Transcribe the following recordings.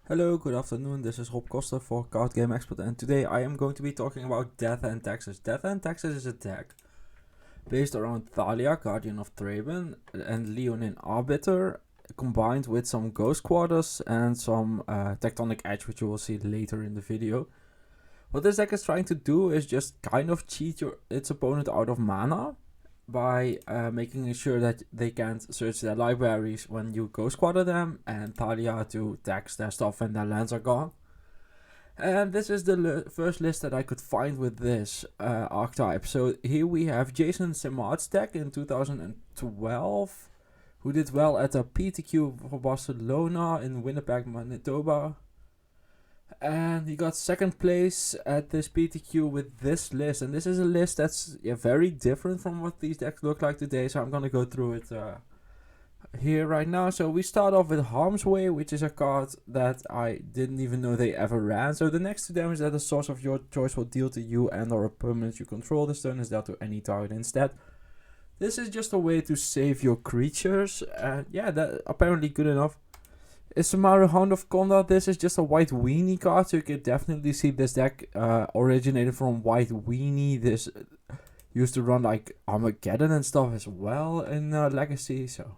Hello, good afternoon, this is Rob Koster for Card Game Expert, and today I am going to be talking about Death and Taxes. Death and Taxes is a deck based around Thalia, Guardian of Thraben, and Leonin Arbiter, combined with some Ghost Quarters and some Tectonic Edge, which you will see later in the video. What this deck is trying to do is just kind of cheat its opponent out of mana by making sure that they can't search their libraries when you Ghost Quarter them, and Thalia to tax their stuff when their lands are gone. And this is the first list that I could find with this archetype. So here we have Jason Simard's deck in 2012, who did well at a PTQ for Barcelona in Winnipeg, Manitoba. And he got second place at this PTQ with this list. And this is a list that's very different from what these decks look like today. So I'm going to go through it here right now. So we start off with Harm's Way, which is a card that I didn't even know they ever ran. So the next 2 damage that a source of your choice will deal to you and or a permanent you control this turn is dealt to any target instead. This is just a way to save your creatures. And yeah, that's apparently good enough. Isamaru Hound of Conda, this is just a white weenie card, so you can definitely see this deck originated from white weenie. This used to run like Armageddon and stuff as well in Legacy, so.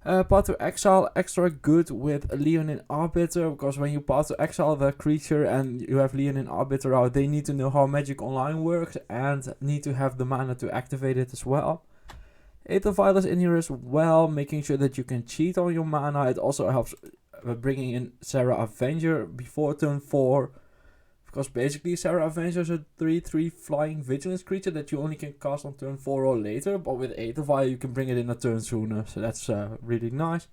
Path to Exile, extra good with Leonin Arbiter, because when you Path to Exile the creature and you have Leonin Arbiter out, they need to know how Magic Online works and need to have the mana to activate it as well. Aether Vial is in here as well, making sure that you can cheat on your mana. It also helps bringing in Serra Avenger before turn 4. Because basically Serra Avenger is a 3/3 flying vigilance creature that you only can cast on turn 4 or later. But with Aether Vial you can bring it in a turn sooner, so that's really nice.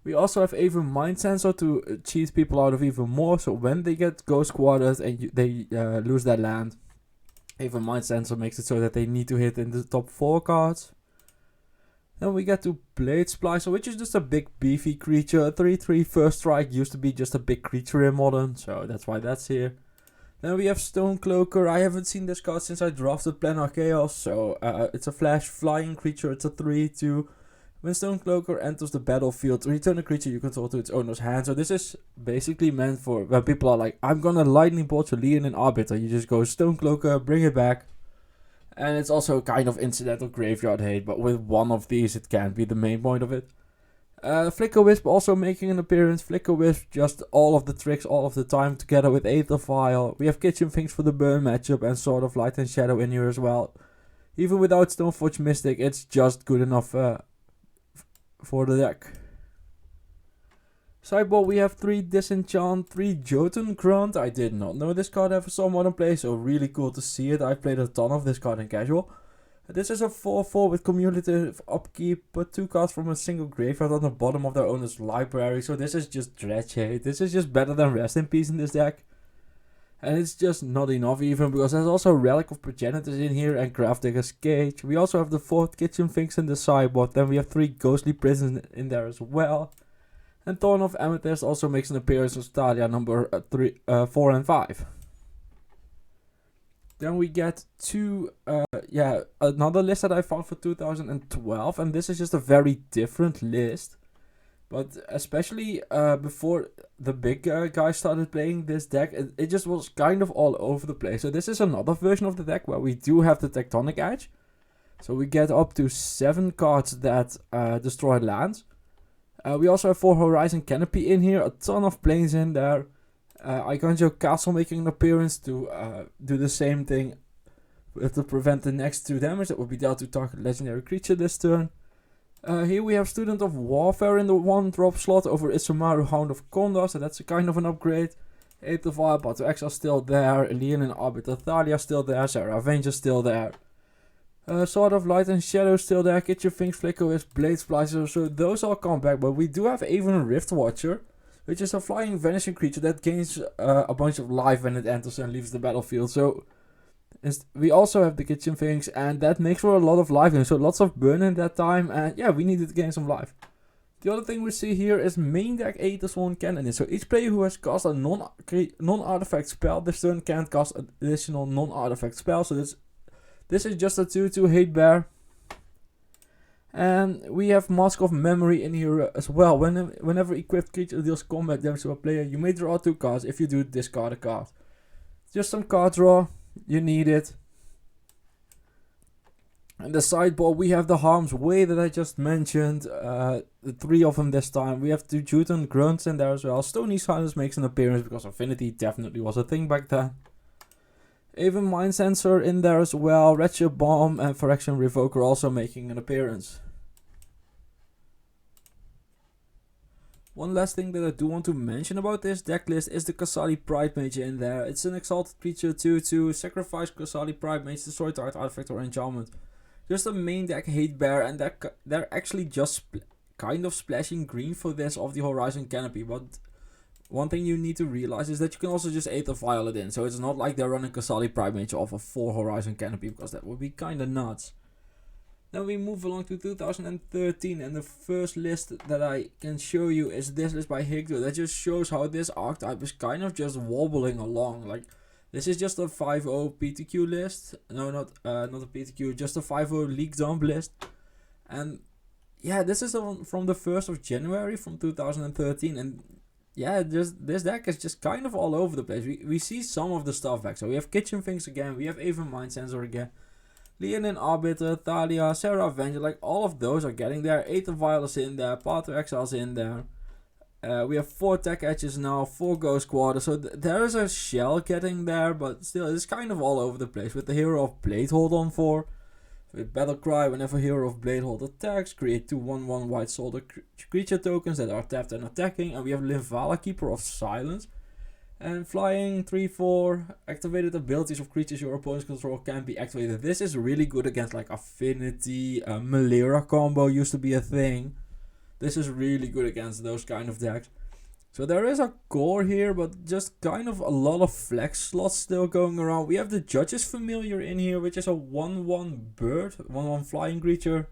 We also have Aether Mind Sensor to cheat people out of even more. So when they get Ghost Quarters and they lose their land, Aether Mind Sensor makes it so that they need to hit in the top 4 cards. Then we get to Blade Splicer, which is just a big beefy creature. 3/3 first strike used to be just a big creature in Modern, so that's why that's here. Then we have Stonecloaker. I haven't seen this card since I drafted Planar Chaos, so it's a flash flying creature. It's a 3/2. When Stonecloaker enters the battlefield, return a creature you control to its owner's hand. So this is basically meant for when people are like, I'm gonna lightning bolt your Leonin Arbiter. You just go Stonecloaker, bring it back. And it's also kind of incidental graveyard hate, but with one of these it can't be the main point of it. Flicker Wisp also making an appearance. Flicker Wisp just all of the tricks all of the time together with Aether Vial. We have Kitchen Finks for the burn matchup and Sword of Light and Shadow in here as well. Even without Stoneforge Mystic, it's just good enough for the deck. Sideboard, we have 3 Disenchant, 3 Jotun Grunt. I did not know this card ever saw Modern play, so really cool to see it. I played a ton of this card in Casual. This is a 4/4 with cumulative upkeep. Put 2 cards from a single graveyard on the bottom of their owner's library. So this is just dredge hate. This is just better than Rest in Peace in this deck. And it's just not enough even, because there's also Relic of Progenitors in here and Grafdigger's Cage. We also have the 4th Kitchen Finks in the sideboard. Then we have 3 Ghostly Prisons in there as well. And Thorn of Amethyst also makes an appearance with Thalia number 4 and 5. Then we get to another list that I found for 2012, and this is just a very different list. But especially before the big guys started playing this deck, it just was kind of all over the place. So this is another version of the deck where we do have the Tectonic Edge. So we get up to 7 cards that destroy lands. We also have 4 Horizon Canopy in here, a ton of planes in there. Iconjo Castle making an appearance to do the same thing to prevent the next 2 damage that will be dealt to target legendary creature this turn. Here we have Student of Warfare in the 1-drop slot over Isamaru Hound of Conda, so that's a kind of an upgrade. Aether Vial, Path to Exile still there, Leonin Arbiter Thalia still there, Serra Avenger still there. Sword of Light and Shadow still there, Kitchen Finks, Flicker Wisp, Blade Splicer, so those all come back, but we do have even Rift Watcher, which is a flying vanishing creature that gains a bunch of life when it enters and leaves the battlefield. So we also have the Kitchen Finks, and that makes for a lot of life, so lots of burn in that time, and yeah, we needed to gain some life. The other thing we see here is main deck Aether Sworn Cannon. So each player who has cast a non-artifact spell this turn can't cast additional non-artifact spell, so this is just a 2/2 hate bear. And we have Mask of Memory in here as well. Whenever equipped creature deals combat damage to a player, you may draw 2 cards. If you do, discard a card. Just some card draw. You need it. And the sideboard, we have the Harm's Way that I just mentioned. The 3 of them this time. We have the Juten Grunts in there as well. Stony Silence makes an appearance because Affinity definitely was a thing back then. Even Mind Sensor in there as well. Wretched Bomb and Phyrexian Revoker also making an appearance. One last thing that I do want to mention about this deck list is the Qasali Pride Mage in there. It's an exalted creature 2/2. Sacrifice Qasali Pride Mage, destroy target artifact or enchantment. Just a main deck hate bear, and they're actually just kind of splashing green for this off the Horizon Canopy. But one thing you need to realize is that you can also just Aether Violet in. So it's not like they're running Qasali Pride Mage off a 4 Horizon Canopy, because that would be kind of nuts. Then we move along to 2013, and the first list that I can show you is this list by Higdo. That just shows how this archetype is kind of just wobbling along. Like, this is just a 5-0 PTQ list. No, not a PTQ, just a 5-0 League Dump list. And yeah, this is from the 1st of January from 2013, and yeah, this deck is just kind of all over the place. We see some of the stuff back. So we have Kitchen Finks again, we have even Mind Sensor again. Leonin Arbiter, Thalia, Sarah Avenger, like all of those are getting there. Aether Violets in there, Path to Exile's in there. We have 4 Tech Edges now, 4 Ghost Quarters, so there is a shell getting there, but still it's kind of all over the place. With the Hero of Bladehold on 4. With Battlecry, whenever Hero of Bladehold attacks, create 2 1/1 White Soldier creature tokens that are tapped and attacking. And we have Linvala, Keeper of Silence. And flying 3/4, activated abilities of creatures your opponents control can be activated. This is really good against like Affinity, Malera combo used to be a thing. This is really good against those kind of decks. So there is a core here, but just kind of a lot of flex slots still going around. We have the Judge's Familiar in here, which is a 1/1 bird, 1/1 flying creature.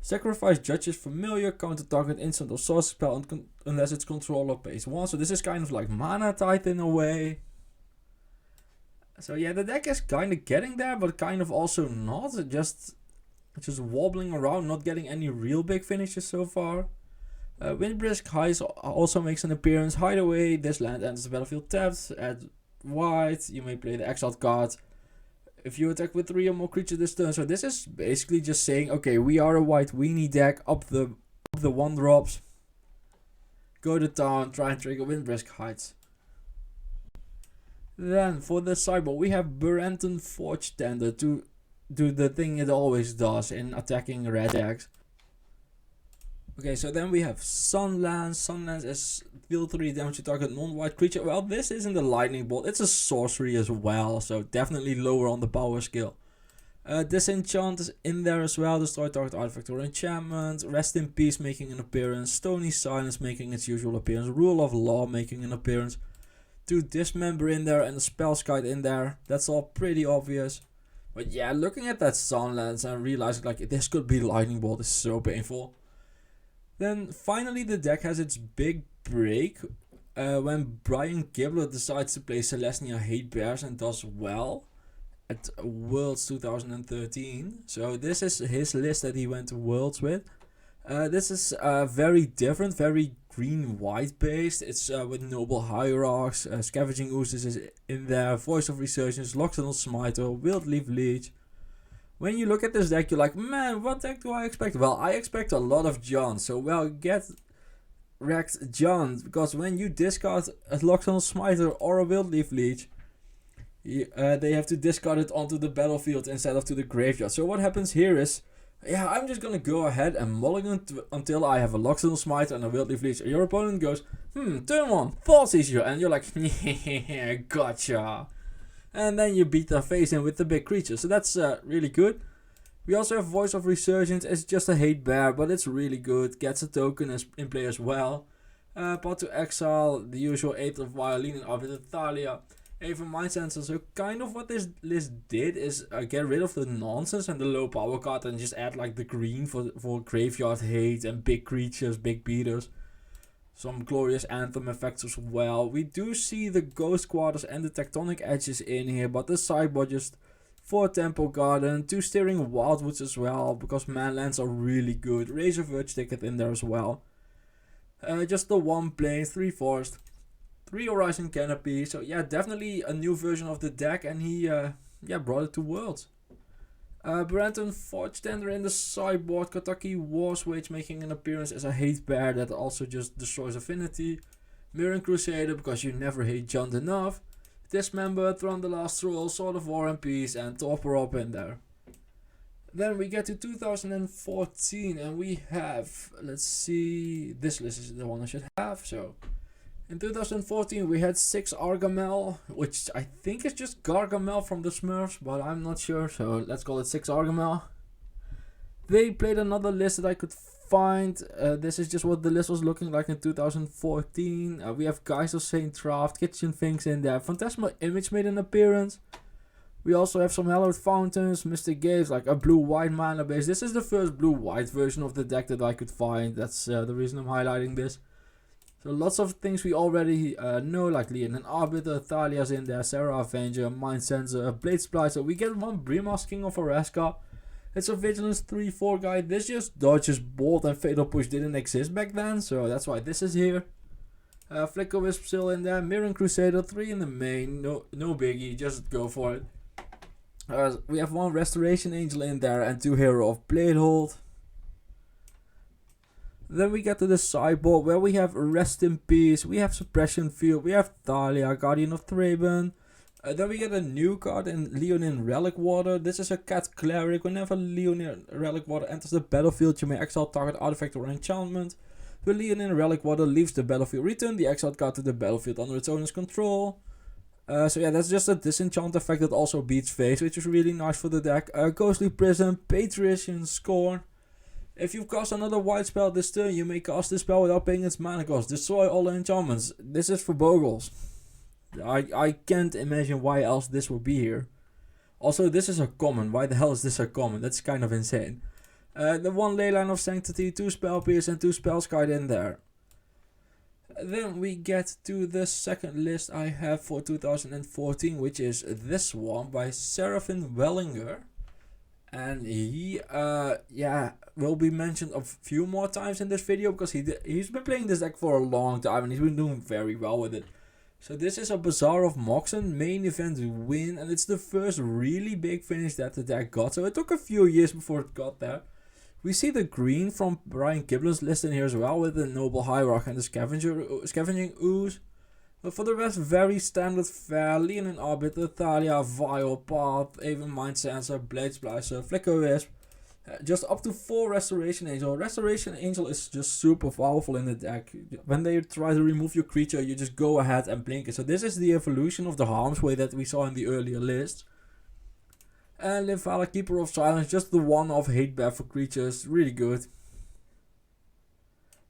Sacrifice Judge's Familiar, counter target instant or sorcery spell unless its controller pays 1. So this is kind of like Mana Tithe in a way. So yeah, the deck is kind of getting there, but kind of also not. Just wobbling around, not getting any real big finishes so far. Windbrisk Heights also makes an appearance. Hideaway, this land enters the battlefield tapped. At white, you may play the exiled card if you attack with 3 or more creatures this turn. So this is basically just saying, okay, we are a white weenie deck, up the 1-drops. Go to town, try and trigger Windbrisk Heights. Then for the sideboard, we have Burenton Forge Tender to do the thing it always does in attacking red decks. Okay, so then we have Sunlance. Sunlance is deal 3 damage to target non-white creature. Well, this isn't a lightning bolt, it's a sorcery as well, so definitely lower on the power scale. Disenchant is in there as well. Destroy target artifact or enchantment. Rest in Peace making an appearance. Stony Silence making its usual appearance. Rule of Law making an appearance. 2 Dismember in there and a Spellskite in there. That's all pretty obvious. But yeah, looking at that Sunlance and realizing like this could be lightning bolt is so painful. Then finally the deck has its big break when Brian Gibbler decides to play Celestia Hate Bears and does well at Worlds 2013. So this is his list that he went to Worlds with. This is very different, very green-white based. It's with Noble Hierarchs, Scavenging Oozes is in there, Voice of Resurgence, Loxodon Smiter, Wildleaf Leech. When you look at this deck, you're like, man, what deck do I expect? Well, I expect a lot of John. So, well, get wrecked John. Because when you discard a Loxodon Smiter or a Wildleaf Leech, they have to discard it onto the battlefield instead of to the graveyard. So what happens here is, yeah, I'm just gonna go ahead and mulligan until I have a Loxodon Smiter and a Wildleaf Leech. Your opponent goes, turn 1, Thoughtseizure. And you're like, yeah, gotcha. And then you beat their face in with the big creature. So that's really good. We also have Voice of Resurgence. It's just a hate bear, but it's really good. Gets a token in play as well. Path to Exile, the usual Aether Violin and Arbiter Thalia. Even Mind Sensor. So kind of what this list did is get rid of the nonsense and the low power card and just add like the green for graveyard hate and big creatures, big beaters. Some Glorious Anthem effects as well. We do see the Ghost Quarters and the Tectonic Edges in here, but the sideboard just 4 Temple Garden, 2 Steering Wildwoods as well, because manlands are really good. Razor Verge ticket in there as well. Just the 1 Plains, 3 Forest, 3 Horizon Canopy. So yeah, definitely a new version of the deck, and he brought it to Worlds. Brenton Forge Tender in the sideboard. Kentucky Wars Wage making an appearance as a hate bear that also just destroys affinity. Mirren Crusader because you never hate John enough. Dismember, Thron the Last Troll, Sword of War and Peace, and Torpor up in there. Then we get to 2014 and we have, let's see, this list is the one I should have. So in 2014 we had 6 Argamel, which I think is just Gargamel from the Smurfs, but I'm not sure, so let's call it 6 Argamel. They played another list that I could find. This is just what the list was looking like in 2014. We have Guys of Saint Draft, Kitchen Finks in there. Phantasmal Image made an appearance. We also have some Hallowed Fountains, Mystic Games, like a blue-white mana base. This is the first blue-white version of the deck that I could find. That's the reason I'm highlighting this. So lots of things we already know, like Leon and Arbiter, Thalia's in there, Sarah Avenger, Mind Sensor, Blade Splicer. We get one Brimas, King of Araska. It's a Vigilance 3-4 guy. This just dodges Bolt, and Fatal Push didn't exist back then, so that's why this is here. Flicker Wisp still in there, Mirren Crusader, 3 in the main, no biggie, just go for it. We have one Restoration Angel in there and 2 Hero of Bladehold. Then we get to the sideboard where we have Rest in Peace, we have Suppression Field, we have Thalia, Guardian of Thraben. Then we get a new card in Leonin Relic Water. This is a Cat Cleric. Whenever Leonin Relic Water enters the battlefield, you may exile target artifact or enchantment. When Leonin Relic Water leaves the battlefield, return the exiled card to the battlefield under its owner's control. So yeah, that's just a disenchant effect that also beats face, which is really nice for the deck. Ghostly Prison, Patrician Scorn. If you cast another white spell this turn, you may cast this spell without paying its mana cost. Destroy all enchantments. This is for Bogles. I can't imagine why else this would be here. Also, this is a common. Why the hell is this a common? That's kind of insane. The 1 Leyline of Sanctity, 2 Spell Pierce and 2 Spellskite in there. Then we get to the second list I have for 2014, which is this one by Seraphin Wellinger. And he will be mentioned a few more times in this video because he's been playing this deck for a long time and he's been doing very well with it. So this is a Bazaar of Moxen main event win, and it's the first really big finish that the deck got. So it took a few years before it got there. We see the green from Brian Kibler's list in here as well, with the Noble Hierarch and the Scavenging Ooze. But for the rest, very standard fare. Leon and Arbiter, Thalia, Vile Path, even Mind Sensor, Blade Splicer, Flicker Wisp. Just up to 4 Restoration Angel. Restoration Angel is just super powerful in the deck. When they try to remove your creature, you just go ahead and blink it. So this is the evolution of the Harm's Way that we saw in the earlier list. And Lymphala, Keeper of Silence, just the one-off hate bear for creatures, really good.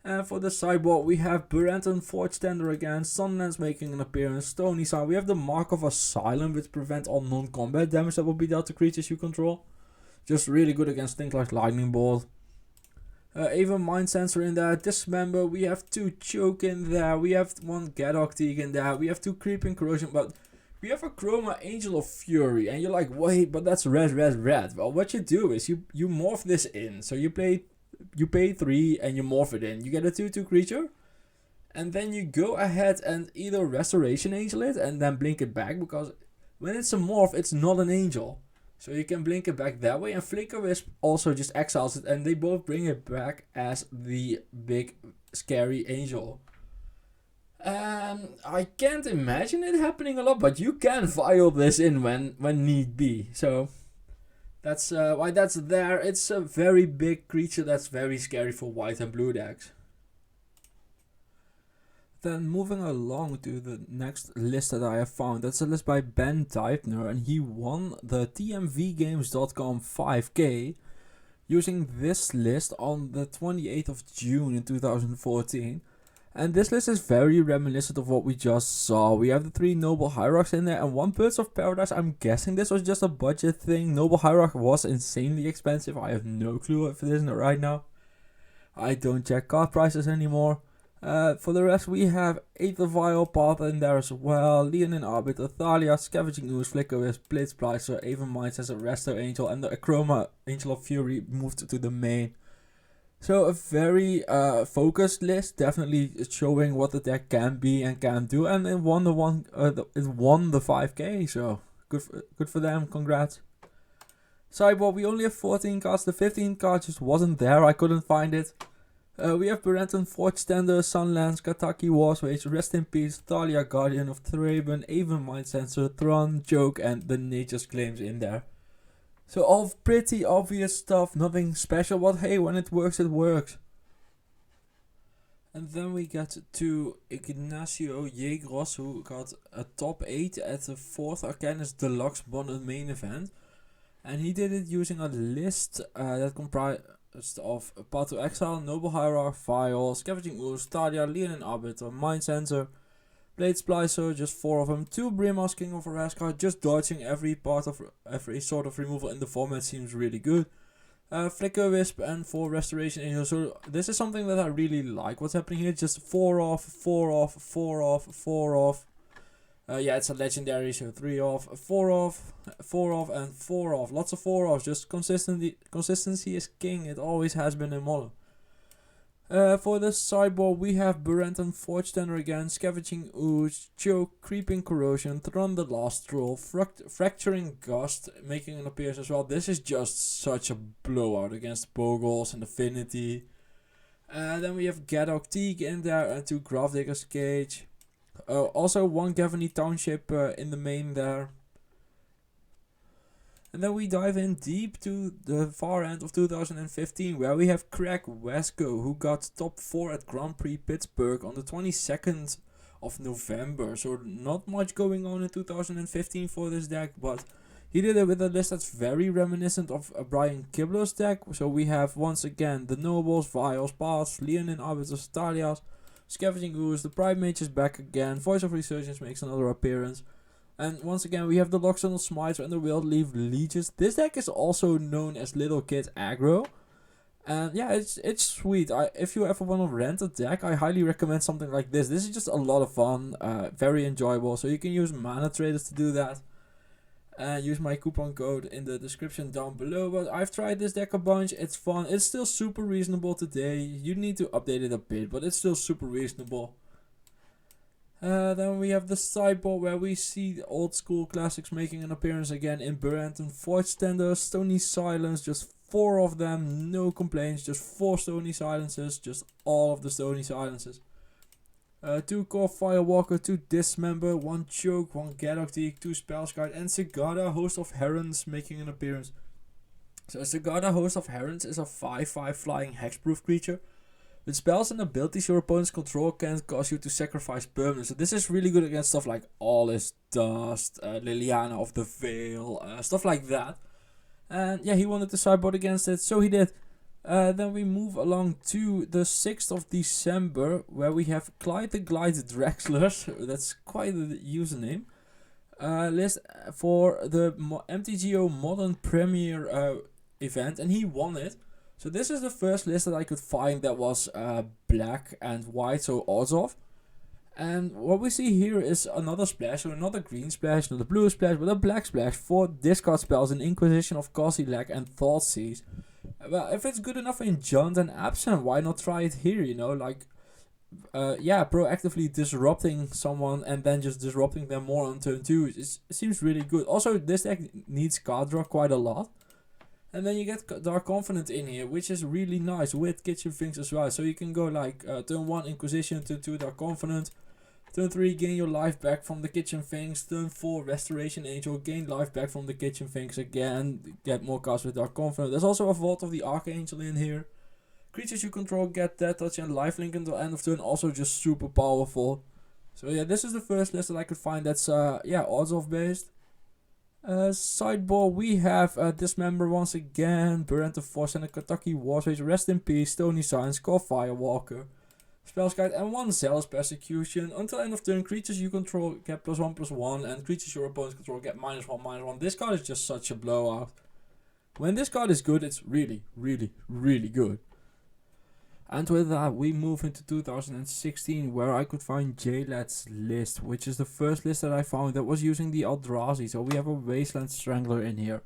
And for the sideboard, we have Brenton Forge Tender again, Sunlands making an appearance, Stony Sign. We have the Mark of Asylum, which prevents all non-combat damage that will be dealt to creatures you control. Just really good against things like Lightning Bolt. Even Mind Sensor in there, Dismember, we have 2 Choke in there, we have 1 Gadok Teague in there, we have 2 Creeping Corrosion, but we have a Chroma Angel of Fury, and you're like, wait, but that's red. Well, what you do is you morph this in, so you pay 3 and you morph it in. You get a 2/2 creature, and then you go ahead and either Restoration Angel it and then blink it back, because when it's a morph, it's not an angel. So you can blink it back that way, and Flicker Wisp also just exiles it, and they both bring it back as the big scary angel. I can't imagine it happening a lot, but you can file this in when need be. So that's why that's there. It's a very big creature that's very scary for white and blue decks. Then moving along to the next list that I have found. That's a list by Ben Deipner, and he won the TMVgames.com 5K using this list on the 28th of June in 2014. And this list is very reminiscent of what we just saw. We have the 3 Noble Hierarchs in there and 1 Birds of Paradise. I'm guessing this was just a budget thing. Noble Hierarch was insanely expensive. I have no clue if it isn't right now. I don't check card prices anymore. For the rest, we have Aether Vial Path in there as well, Leonin Arbiter, Thalia, Scavenging Ooze, Flicker Wisp, Blade Splicer, Aven Minds as a Resto Angel, and the Achroma Angel of Fury moved to the main. So a very focused list, definitely showing what the deck can be and can do, and it won the 5k, so good for them, congrats. Sideboard, we only have 14 cards, the 15 card just wasn't there, I couldn't find it. We have Berenton, Forge-Tender, Sunlands, Kataki, Warswage, Rest in Peace, Thalia, Guardian of Thraben, Aven Mind Sensor, Thron, Joke, and the Nature's Claims in there. So all pretty obvious stuff, nothing special, but hey, when it works, it works. And then we get to Ignacio Yegros, who got a top 8 at the 4th Arcanist Deluxe Bonded main event. And he did it using a list that comprised of Path to Exile, Noble Hierarch, Vial, Scavenging Ooze, Thalia, Leonin Arbiter, Mind Sensor, Blade Splicer, just 4 of them, 2 Brimos, King of Araskar, just dodging every sort of removal in the format seems really good. Flicker Wisp and 4 Restoration Angels, so this is something that I really like. What's happening here, just 4 off, 4 off, 4 off, 4 off. Yeah, it's a legendary, so 3 off, 4 off, 4 off, and 4 off. Lots of 4 offs, just consistency is king, it always has been in Modern. For the sideboard, we have Berenton, Forge-Tender again, Scavenging Ooze, Choke, Creeping Corrosion, Thron the Last Troll, Fracturing Gust, making an appearance as well. This is just such a blowout against Boros and Affinity. Then we have Gadok Teague in there and 2 Grafdigger's Cage. Also 1 Gavany Township in the main there. And then we dive in deep to the far end of 2015, where we have Craig Wesco, who got top 4 at Grand Prix Pittsburgh on the 22nd of November. So not much going on in 2015 for this deck, but he did it with a list that's very reminiscent of Brian Kibler's deck. So we have once again the Nobles, Vials, Paths, Leonin Arbiters, Thalias, Scavenging Ooze, the Pride Mage is back again, Voice of Resurgence makes another appearance. And once again, we have the Loxodon Smites and the Wildleaf Leeches. This deck is also known as Little Kid Aggro. And yeah, it's sweet. If you ever want to rent a deck, I highly recommend something like this. This is just a lot of fun, very enjoyable. So you can use MANATRADERS to do that. And use my coupon code in the description down below. But I've tried this deck a bunch, it's fun. It's still super reasonable today. You need to update it a bit, but it's still super reasonable. Then we have the sideboard where we see the old school classics making an appearance again in Berenton, Forge-Tender, Stony Silence, just 4 of them, no complaints, just 4 Stony Silences, just all of the Stony Silences. 2 Core Firewalker, 2 Dismember, 1 Choke, 1 Gadok Teague, 2 Spellskite, and Sigada, Host of Herons, making an appearance. So Sigada, Host of Herons is a 5/5 flying hexproof creature. With spells and abilities your opponent's control can cause you to sacrifice permanents. So this is really good against stuff like All Is Dust, Liliana of the Veil, stuff like that. And yeah, he wanted to sideboard against it, so he did. Then we move along to the 6th of December, where we have Clyde the Glide Drexler. That's quite a username. List for the MTGO Modern Premier event, and he won it. So this is the first list that I could find that was black and white, so odds off. And what we see here is another splash, so not a green splash, not a blue splash, but a black splash for discard spells in Inquisition of Kozilek and Thoughtseize. Well, if it's good enough in Jund and Absent, why not try it here, you know, like, yeah, proactively disrupting someone and then just disrupting them more on turn 2, it seems really good. Also, this deck needs card draw quite a lot. And then you get Dark Confidant in here, which is really nice with Kitchen Finks as well. So you can go like turn 1 Inquisition, turn 2 Dark Confidant, turn 3 gain your life back from the Kitchen Finks, turn 4 Restoration Angel, gain life back from the Kitchen Finks again, get more cards with Dark Confidant. There's also a Vault of the Archangel in here. Creatures you control get Death Touch and Lifelink until end of turn, also just super powerful. So yeah, this is the first list that I could find that's yeah, odds off based. Sideboard, we have Dismember once again, Berenton Force and a Kentucky Warswage, Rest in Peace, Stony Silence, Core Firewalker, Spellskite, and 1 Zealous Persecution. Until end of turn, creatures you control get +1/+1, and creatures your opponents control get -1/-1. This card is just such a blowout. When this card is good, it's really, really, really good. And with that, we move into 2016, where I could find J-Led's list, which is the first list that I found that was using the Eldrazi. So we have a Wasteland Strangler in here.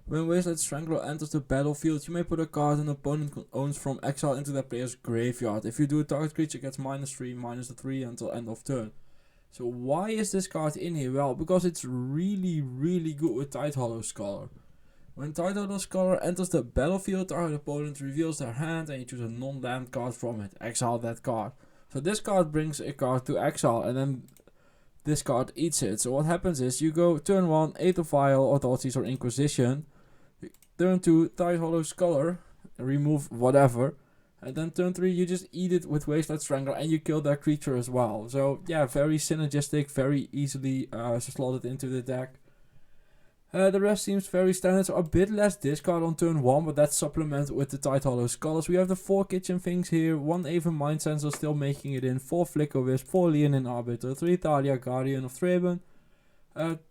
When Wasteland Strangler enters the battlefield, you may put a card an opponent owns from exile into their player's graveyard. If you do, target creature gets -3/-3 until end of turn. So why is this card in here? Well, because it's really, really good with Tidehollow Scholar. When Tidehollow Scholar enters the battlefield, target opponent reveals their hand and you choose a non-land card from it. Exile that card. So this card brings a card to exile and then this card eats it. So what happens is you go turn 1, Aether Vial, Authorities or Inquisition. Turn 2, Tidehollow Scholar, remove whatever. And then turn 3, you just eat it with Wasteland Strangler and you kill that creature as well. So yeah, very synergistic, very easily slotted into the deck. The rest seems very standard, so a bit less discard on turn 1, but that's supplemented with the Tidehollow Scholars. We have the 4 kitchen things here, 1 Aven Mind Sensor still making it in, 4 Flicker Wisp, 4 Leonin Arbiter, 3 Thalia Guardian of Thraben,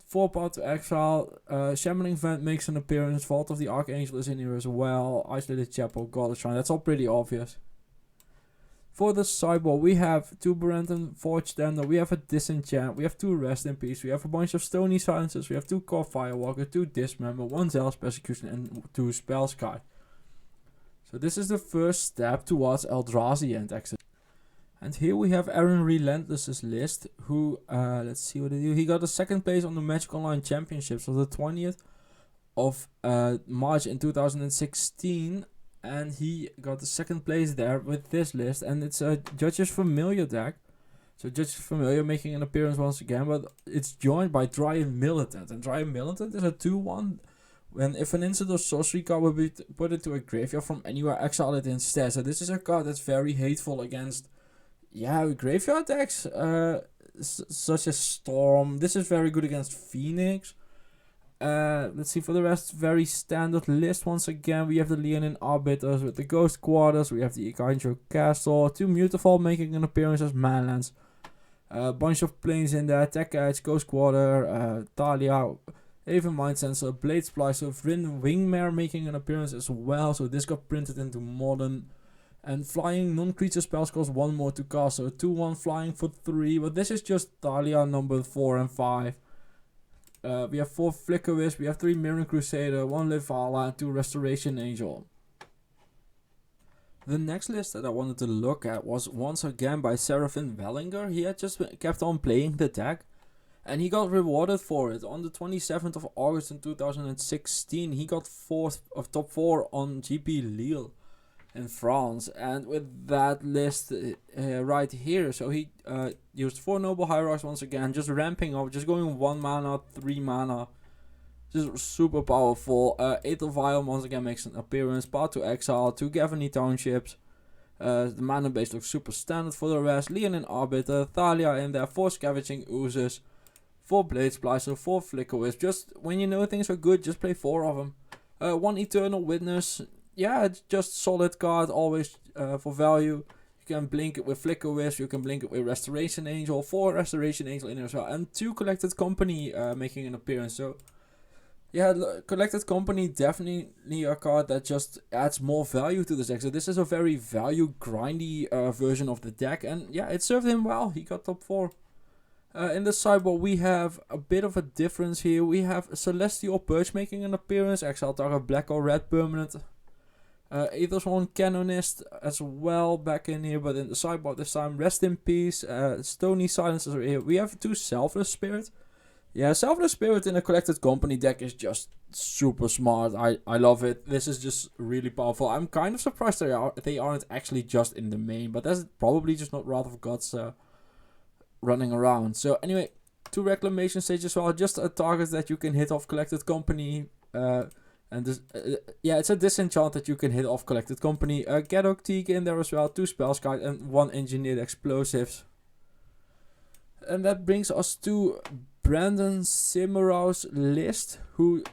4 Path to Exile, Shambling Vent makes an appearance, Vault of the Archangel is in here as well, Isolated Chapel, Goddess Shrine, that's all pretty obvious. For the sideboard, we have 2 Barenton Forge Tender, we have a Disenchant, we have 2 Rest in Peace, we have a bunch of Stony Silences, we have 2 Core Firewalker, 2 Dismember, 1 Zealous Persecution and 2 Spell Sky. So this is the first step towards Eldrazi and access. And here we have Aaron Relentless's list, who, let's see what he do. He got a 2nd place on the Magic Online Championships on the 20th of March in 2016. And he got the 2nd place there with this list. And it's a Judge's Familiar deck. So Judge's Familiar making an appearance once again, but it's joined by Dryad Militant. And Dryad Militant is a 2/1. When if an instant or sorcery card will be put into a graveyard from anywhere, exile it instead. So this is a card that's very hateful against graveyard decks, such as Storm. This is very good against Phoenix. Let's see, for the rest, very standard list. Once again, we have the Leonin Arbiters with the Ghost Quarters. We have the Ikanjo Castle. 2 Mutafall making an appearance as Manlands. A bunch of planes in there. Tech Edge, Ghost Quarter, Thalia, Aven Mind Sensor, Blade Splicer, Vryn Wingmare making an appearance as well. So this got printed into Modern. And flying non-creature spells cost 1 more to cast, so 2/1 flying for 3, but this is just Thalia number 4 and 5. We have 4 Flicker Wisp, we have 3 Mirren Crusader, 1 Livala, and 2 Restoration Angel. The next list that I wanted to look at was once again by Seraphin Wellinger. He had just kept on playing the deck, and he got rewarded for it. On the 27th of August in 2016, he got top 4 on GP Lille in France, and with that list right here, so he used 4 Noble Hierarchs once again, just ramping up, just going 1 mana, 3 mana, just super powerful. Aether Vial once again makes an appearance, Path to Exile, 2 Gavany Townships, the mana base looks super standard for the rest, Leonin Arbiter, Thalia in there, 4 Scavenging Oozes, 4 Blade Splicer, 4 Flicker Wisp. Just when you know things are good, just play 4 of them. 1 Eternal Witness. Yeah, it's just solid card, always for value. You can blink it with Flicker Wisp, you can blink it with Restoration Angel, 4 Restoration Angel in there as well, and 2 Collected Company making an appearance. So, yeah, Collected Company definitely a card that just adds more value to this deck. So this is a very value grindy version of the deck, and yeah, it served him well. He got top 4. In the sideboard, we have a bit of a difference here. We have Celestial Purge making an appearance, exile target black or red permanent. Aethersworn Canonist as well back in here, but in the sideboard this time, Rest in Peace, Stony Silences are here. We have 2 Selfless Spirit. Yeah, Selfless Spirit in a Collected Company deck is just super smart. I love it. This is just really powerful. I'm kind of surprised they aren't actually just in the main, but that's probably just not Wrath of Gods running around. So anyway, 2 Reclamation Stage as well, just a target that you can hit off Collected Company. And this, it's a disenchant that you can hit off Collected Company. Gadok Teague in there as well, 2 Spellskite and 1 Engineered Explosives. And that brings us to Brandon Simmerow's list, who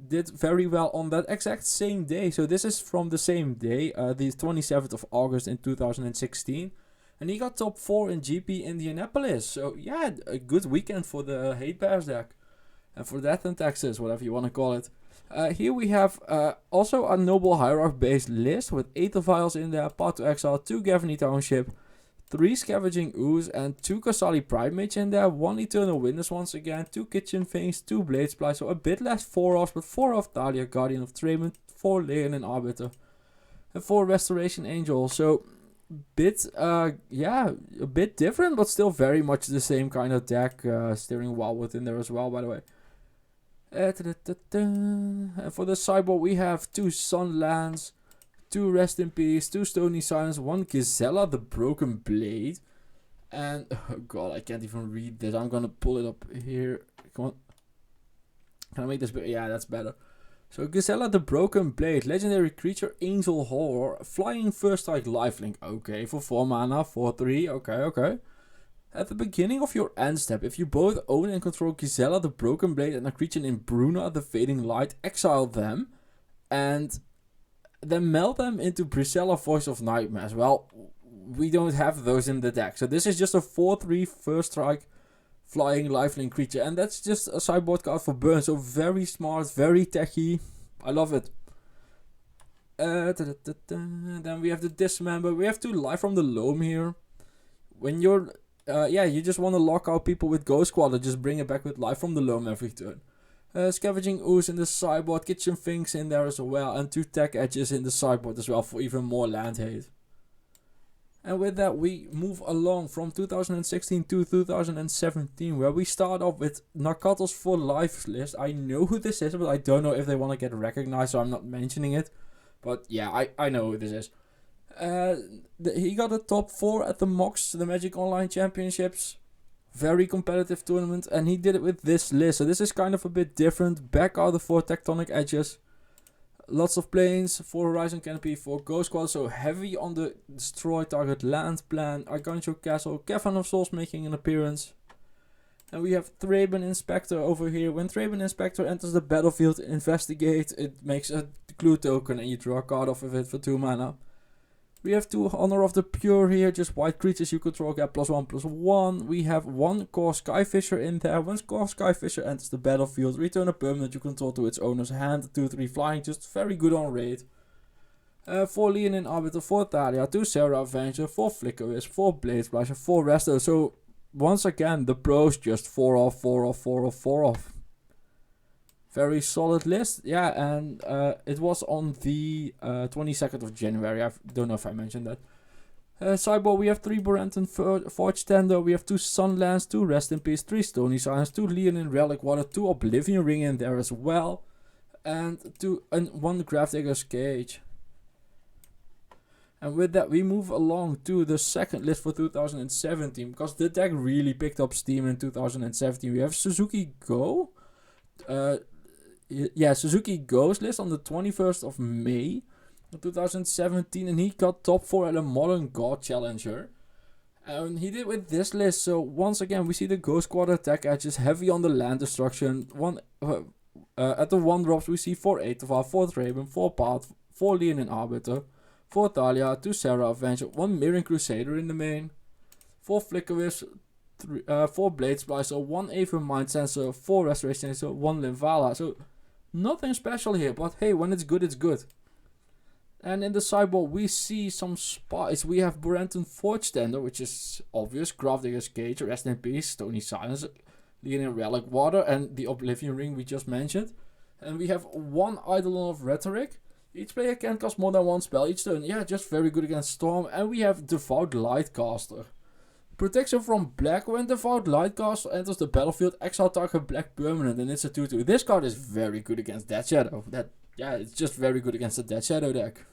did very well on that exact same day. So this is from the same day, the 27th of August in 2016. And he got top 4 in GP Indianapolis. So yeah, a good weekend for the Hate Bears deck. And for Death and Taxes, whatever you want to call it. Here we have also a Noble Hierarch based list with 8 Vials in there, Path to Exile, 2 Gavany Township, 3 Scavenging Ooze and 2 Kasali Primate in there, 1 Eternal Witness once again, 2 Kitchen Things, 2 Blade Supply, so a bit less 4-offs, but 4-off Thalia, Guardian of Trayman, 4 Leonin Arbiter, and 4 Restoration Angel. So a bit different, but still very much the same kind of deck. Steering Wildwood in there as well, by the way. And for the sideboard, we have 2 Sunlands, 2 Rest in Peace, 2 Stony Silence, 1 Gisela the Broken Blade, and oh god, I can't even read this. I'm gonna pull it up here. Come on. Can I make this better? Yeah, that's better. So Gisela the Broken Blade, legendary creature, Angel Horror, flying first strike, lifelink. Okay, for 4 mana, 4/3. Okay. At the beginning of your end step, if you both own and control Gisela the Broken Blade and a creature named Bruna the Fading Light, exile them and then meld them into Brisella Voice of Nightmares. Well, we don't have those in the deck. So this is just a 4/3 first strike flying lifelink creature. And that's just a sideboard card for burn. So very smart, very techy. I love it. Then we have the Dismember. We have 2 Life from the Loam here. When you're... you just want to lock out people with Ghost Squad, just bring it back with Life from the Loam every turn. Scavenging Ooze in the sideboard, Kitchen Finks in there as well, and 2 Tech Edges in the sideboard as well for even more land hate. And with that, we move along from 2016 to 2017, where we start off with Nakato's For Life list. I know who this is, but I don't know if they want to get recognized, so I'm not mentioning it. But yeah, I know who this is. He got a top 4 at the MOX, the Magic Online Championships. Very competitive tournament, and he did it with this list. So this is kind of a bit different. Back out the 4 Tectonic Edges. Lots of planes, 4 Horizon Canopy, 4 Ghost Squad. So heavy on the destroy target land plan. Argancho Castle, Cavern of Souls making an appearance. And we have Thraben Inspector over here. When Thraben Inspector enters the battlefield, investigate. It makes a clue token and you draw a card off of it for 2 mana. We have 2 Honor of the Pure here, just white creatures you control get +1/+1. We have 1 Core Skyfisher in there. Once Core Skyfisher enters the battlefield, return a permanent you control to its owner's hand. 2/3 flying, just very good on raid. 4 Leonin Arbiter, 4 Thalia, 2 Sarah Avenger, 4 Flickerwisp, 4 Blade Splasher, 4 Resto. So once again, the pros just 4-off, 4-off, 4-off, 4-off. Very solid list, yeah, and it was on the 22nd of January. I don't know if I mentioned that. Sideboard, we have 3 Borenton Forge Tender, we have 2 Sunlands, 2 Rest in Peace, 3 Stony Silence, 2 Leonin Relic Water, 2 Oblivion Ring in there as well, and 1 Gravedigger's Cage. And with that, we move along to the second list for 2017, because the deck really picked up steam in 2017. We have Suzuki Go. Suzuki Go's list on the 21st of May 2017, and he got top 4 at a Modern God Challenger. And he did with this list. So once again, we see the Ghost Squad attack edges heavy on the land destruction. At the 1-drops, we see 4 Etova, 4 Thraben, 4 Path, 4 Leonin Arbiter, 4 Thalia, 2 Sarah Avenger, 1 Mirroring Crusader in the main, 4 Flickerwisp, 4 Blade Splicer, 1 Aether Mind Sensor, 4 Restoration Sensor, 1 Linvala. So nothing special here, but hey, when it's good, it's good. And in the sideboard, we see some spies. We have Borenton Forge Tender, which is obvious. Gravedigger's Cage, Rest in Peace, Stony Silence, Leonin Relic Water, and the Oblivion Ring we just mentioned. And we have 1 Eidolon of Rhetoric. Each player can cast more than 1 spell each turn. Yeah, just very good against Storm. And we have Devout Lightcaster. Protection from black. When Devout Lightcaster enters the battlefield, exile target black permanent, and it's a 2/2. This card is very good against Dead Shadow. It's just very good against the Dead Shadow deck.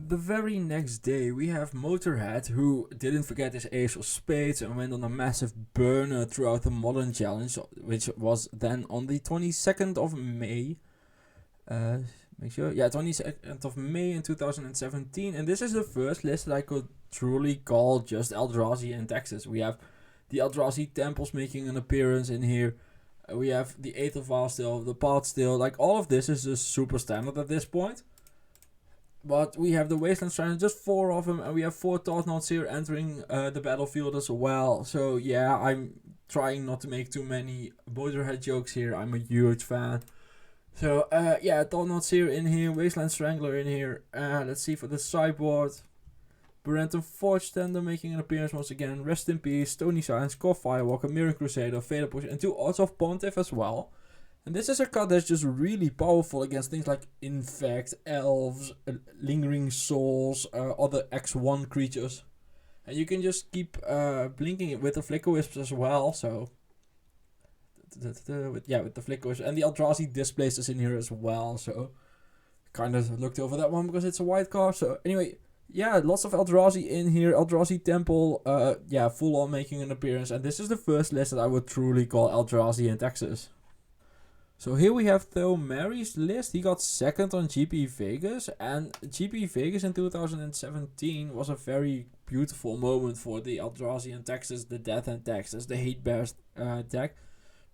The very next day, we have Motorhead, who didn't forget his Ace of Spades and went on a massive burner throughout the Modern Challenge, which was then on the 22nd of May. 22nd of May in 2017, and this is the first list that I could truly call just Eldrazi in Texas. We have the Eldrazi Temples making an appearance in here. We have the Aether Vial still, the Path still. Like, all of this is just super standard at this point. But we have the Wasteland Strand, just 4 of them, and we have 4 Thought-Knot here entering the battlefield as well. So yeah, I'm trying not to make too many Motorhead jokes here. I'm a huge fan. So, yeah, Thornot's here in here, Wasteland Strangler in here. Let's see for the sideboard. Buranton Forge Tender making an appearance once again. Rest in Peace, Stony Silence, Core Firewalker, Mirror Crusader, Fatal Push, and 2 Odds of Pontiff as well. And this is a card that's just really powerful against things like Infect, Elves, Lingering Souls, other X1 creatures. And you can just keep blinking it with the Flicker Wisps as well, so... with the Flicker Wisps. And the Eldrazi Displacers in here as well, so... kind of looked over that one because it's a white card. So anyway, yeah, lots of Eldrazi in here. Eldrazi Temple, full on making an appearance. And this is the first list that I would truly call Eldrazi in Texas. So here we have Theo Mary's list. He got second on GP Vegas. And GP Vegas in 2017 was a very beautiful moment for the Eldrazi in Texas, the Death and Texas, the Hate Bears deck.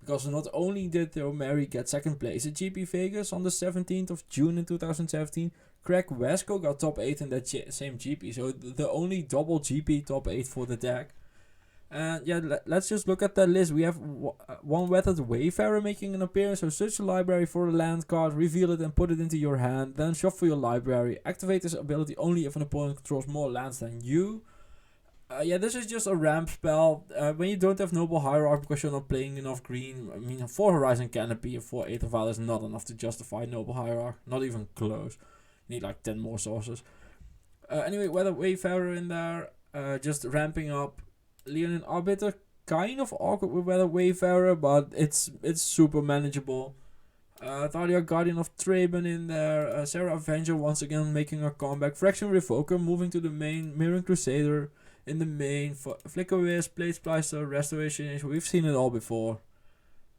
Because not only did Theo Mary get second place at GP Vegas on the 17th of June in 2017, Craig Wesco got top 8 in that same GP. So the only double GP top 8 for the deck. And yeah, let's just look at that list. We have one Weathered Wayfarer making an appearance. So search the library for a land card, reveal it and put it into your hand. Then shuffle your library. Activate this ability only if an opponent controls more lands than you. This is just a ramp spell. When you don't have Noble Hierarch because you're not playing enough green. I mean, 4 Horizon Canopy and 4 Aether Vial is not enough to justify Noble Hierarch. Not even close. You need like 10 more sources. Anyway, Weathered Wayfarer in there. Just ramping up. Leonin Arbiter, kind of awkward with Weathered Wayfarer, but it's super manageable. Thalia, Guardian of Traben in there. Sarah Avenger once again making a comeback. Fraction Revoker moving to the main. Mirror Crusader in the main. Flicker Wisp, Blade Splicer, Restoration. We've seen it all before.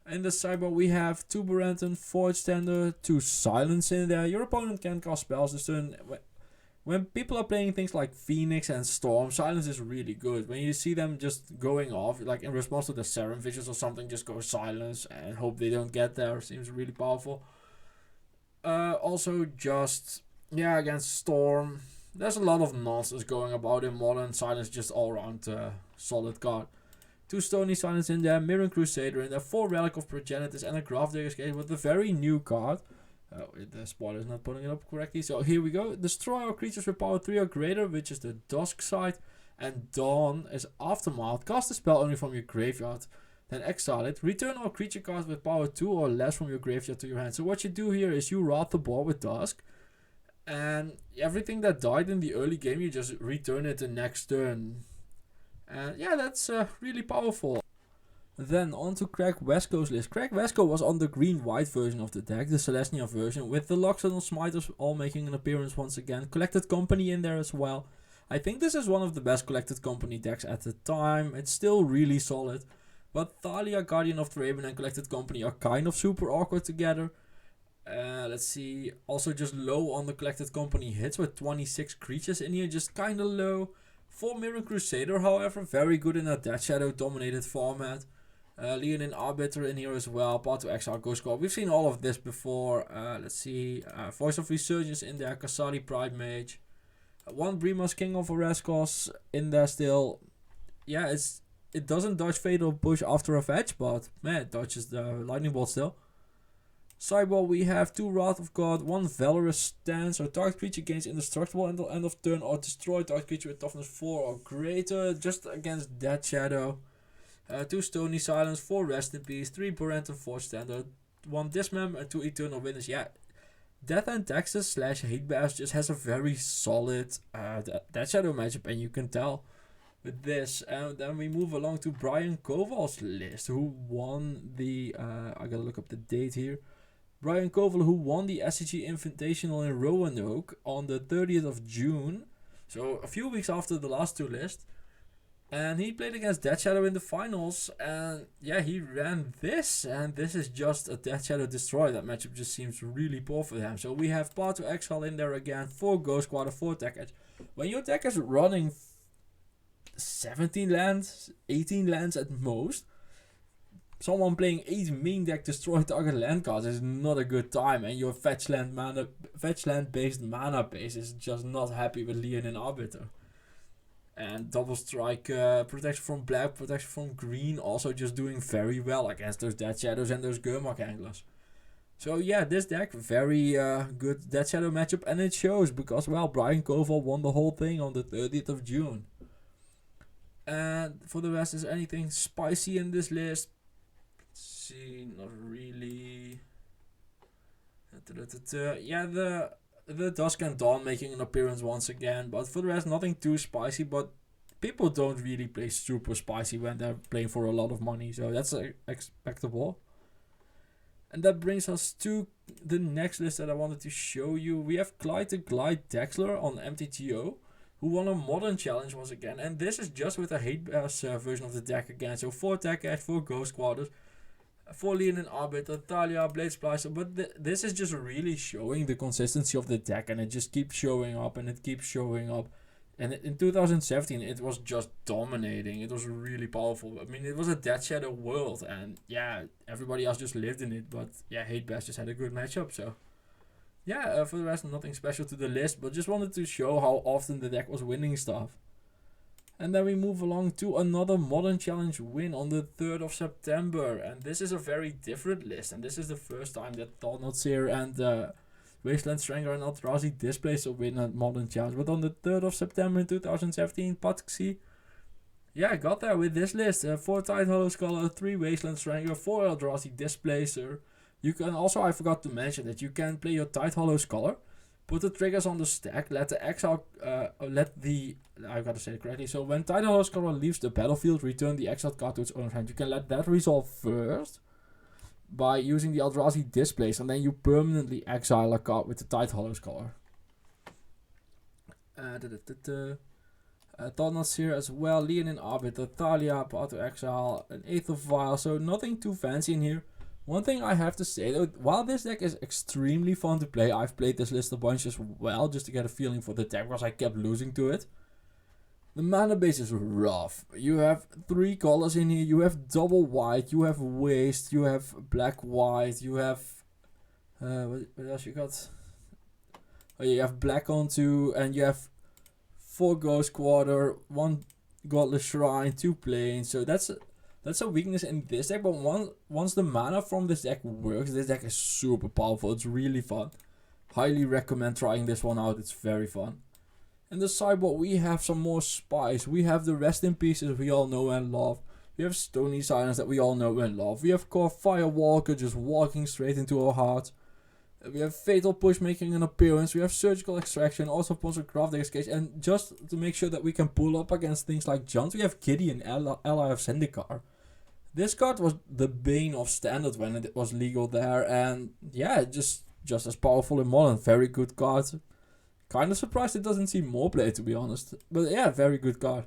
In the sideboard we have 2 Buranton, Forge Tender, 2 Silence in there. Your opponent can cast spells this turn. When people are playing things like Phoenix and Storm, Silence is really good. When you see them just going off, like in response to the Serum Visions or something, just go Silence and hope they don't get there. Seems really powerful. Also just, against Storm. There's a lot of nonsense going about in Modern. Silence just all around solid card. 2 Stony Silence in there, Mirror Crusader in there, 4 Relic of Progenitus and a Grafdigger's Cage with a very new card. The spoiler is not putting it up correctly. So here we go. Destroy all creatures with power 3 or greater, which is the Dusk side. And Dawn is Aftermath. Cast a spell only from your graveyard. Then exile it. Return all creature cards with power 2 or less from your graveyard to your hand. So what you do here is you wrath the board with Dusk. And everything that died in the early game, you just return it the next turn. And that's really powerful. Then on to Craig Wesco's list. Craig Wesco was on the green-white version of the deck, the Celestia version, with the Loxodon Smiters all making an appearance once again. Collected Company in there as well. I think this is one of the best Collected Company decks at the time. It's still really solid. But Thalia, Guardian of Traben and Collected Company are kind of super awkward together. Let's see. Also just low on the Collected Company hits with 26 creatures in here, just kind of low. 4 Mirror Crusader, however, very good in a Death Shadow dominated format. Leonin Arbiter in here as well. Path to Exile, Ghost Call. We've seen all of this before. Let's see. Voice of Resurgence in there. Kasali Pride Mage. 1 Brima's King of Oreskos in there still. It doesn't dodge Fatal Push after a fetch, but man, it dodges the Lightning Bolt still. Sideboard we have 2 Wrath of God, 1 Valorous Stance, or target creature gains indestructible until end of turn, or destroy target creature with toughness 4 or greater, just against Death Shadow. 2 Stony Silence, 4 Rest in Peace, 3 Buranton Forge Standard, 1 Dismem, and 2 Eternal Witness. Death and Texas / Hate Bears just has a very solid Death Shadow matchup, and you can tell with this. And then we move along to Brian Koval's list, who won the, I gotta look up the date here. Brian Koval, who won the SCG Invitational in Roanoke on the 30th of June, so a few weeks after the last 2 lists. And he played against Death Shadow in the finals, and he ran this, and this is just a Death Shadow Destroy. That matchup just seems really poor for him. So we have Path to Exile in there again, 4 Ghost Quarter, 4 Attack Edge. When your deck is running 17 lands, 18 lands at most, someone playing 8 main deck Destroy target land cards is not a good time, and your fetch land based mana base is just not happy with Leonin Arbiter. And double strike, protection from black, protection from green, also just doing very well against those Dead Shadows and those Gurmag Anglers. So yeah, this deck, very good Dead Shadow matchup, and it shows because, well, Brian Koval won the whole thing on the 30th of June. And for the rest, is anything spicy in this list? Let's see, not really. Yeah, the Dusk and Dawn making an appearance once again, but for the rest, nothing too spicy, but people don't really play super spicy when they're playing for a lot of money, so that's expectable. And that brings us to the next list that I wanted to show you. We have Clyde the Glide Dexler on MTGO, who won a Modern Challenge once again. And this is just with a hate bass version of the deck again. So 4 Tech Edge, 4 Ghost Quarters, 4 Leonin Arbiter, Thalia, Blade Splicer. But this is just really showing the consistency of the deck. And it just keeps showing up and it keeps showing up. And in 2017, it was just dominating. It was really powerful. I mean, it was a Dead Shadow world. And yeah, everybody else just lived in it. But yeah, Hate Bash just had a good matchup. So yeah, for the rest, nothing special to the list. But just wanted to show how often the deck was winning stuff. And then we move along to another Modern Challenge win on the 3rd of September. And this is a very different list. And this is the first time that Thought Seer and Wasteland Strangler and Eldrazi displays a win at Modern Challenge. But on the 3rd of September in 2017, Patsy, yeah, got there with this list. 4 Tidehollow Scholar, 3 Wasteland Strangler, 4 Eldrazi Displacer. You can also, I forgot to mention that you can play your Tidehollow Scholar, put the triggers on the stack, let the exile, I gotta say it correctly. So when Tidehollow Scholar leaves the battlefield, return the exiled card to its owner's hand. You can let that resolve first by using the Eldrazi Displays, and then you permanently exile a card with the Tidehollow Scholar. Thought here as well, Leonin Arbiter, Thalia, Power to Exile, an Aether Vial, so nothing too fancy in here. One thing I have to say though, while this deck is extremely fun to play, I've played this list a bunch as well, just to get a feeling for the deck, because I kept losing to it. The mana base is rough. You have 3 colors in here, you have double white, you have waste, you have black white, you have... what else you got? Oh, you have black on 2, and you have 4 Ghost Quarter, 1 Godless Shrine, 2 Plains, so that's a weakness in this deck, but once the mana from this deck works, this deck is super powerful. It's really fun. Highly recommend trying this one out. It's very fun. In the sideboard, we have some more spice. We have the Rest in Pieces we all know and love. We have Stony Silence that we all know and love. We have Core Firewalker just walking straight into our hearts. We have Fatal Push making an appearance. We have Surgical Extraction, also sponsored Craft Cage. And just to make sure that we can pull up against things like Junt, we have Gideon, ally of Zendikar. This card was the bane of Standard when it was legal there, and yeah, just as powerful in Modern. Very good card. Kind of surprised it doesn't see more play, to be honest. But yeah, very good card.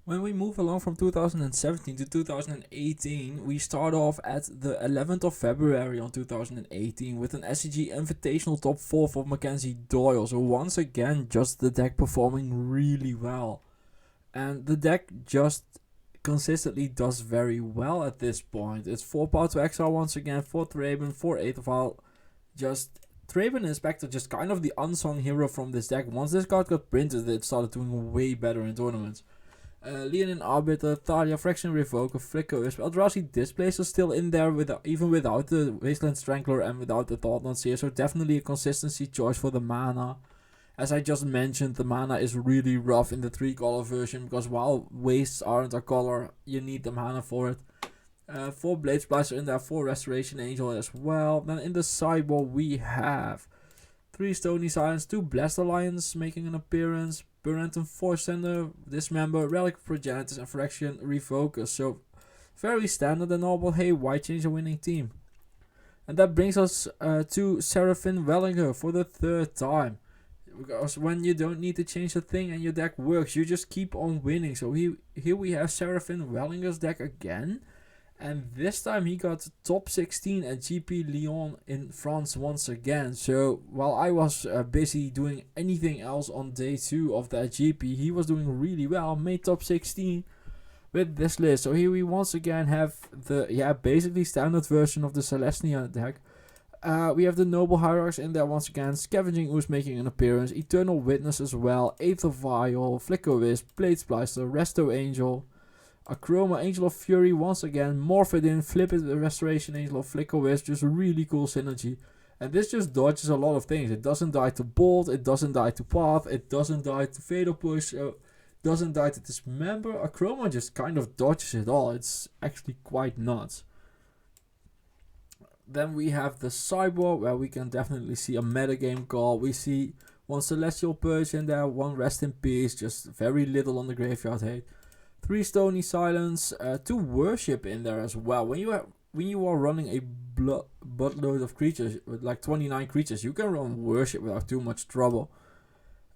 When we move along from 2017 to 2018, we start off at the 11th of February on 2018 with an SCG Invitational top 4 for Mackenzie Doyle. So once again, just the deck performing really well. And the deck just consistently does very well at this point. It's 4 Power to Exile once again, 4 Thraben, 4 Aether Vial. Just Thraben Inspector, just kind of the unsung hero from this deck. Once this card got printed, it started doing way better in tournaments. Leonin Arbiter, Thalia, Fraction Revoker, Flicker Wisp, Eldrazi Displays are still in there even without the Wasteland Strangler and without the Thought here, so definitely a consistency choice for the mana. As I just mentioned, the mana is really rough in the 3 color version, because while wastes aren't a color, you need the mana for it. 4 Blade Splicer in there, 4 Restoration Angel as well. Then in the sideboard we have 3 Stony Silence, 2 Blast Alliance making an appearance, Burrenton Force Sender, Dismember, Relic of Progenitus and Fraction Revoker. So very standard and all, but hey, why change a winning team? And that brings us to Seraphin Wellinger for the 3rd time. Because when you don't need to change a thing and your deck works, you just keep on winning. So here we have Seraphin Wellinger's deck again. And this time he got top 16 at GP Lyon in France once again. So while I was busy doing anything else on day 2 of that GP, he was doing really well. Made top 16 with this list. So here we once again have the basically standard version of the Celestia deck. We have the Noble Hierarchs in there once again. Scavenging Ooze making an appearance. Eternal Witness as well. Aether Vial. Flicker Wisp. Blade Splicer. Resto Angel. Achroma, Angel of Fury once again. Morph it in. Flip it with Restoration Angel of Flicker Wisp. Just really cool synergy. And this just dodges a lot of things. It doesn't die to Bolt. It doesn't die to Path. It doesn't die to Fatal Push. Doesn't die to Dismember. Achroma just kind of dodges it all. It's actually quite nuts. Then we have the sideboard where we can definitely see a metagame call. We see one Celestial Purge in there, one Rest in Peace, just very little on the graveyard hate. 3 Stony Silence, 2 Worship in there as well. When you are running a buttload of creatures with like 29 creatures, you can run Worship without too much trouble.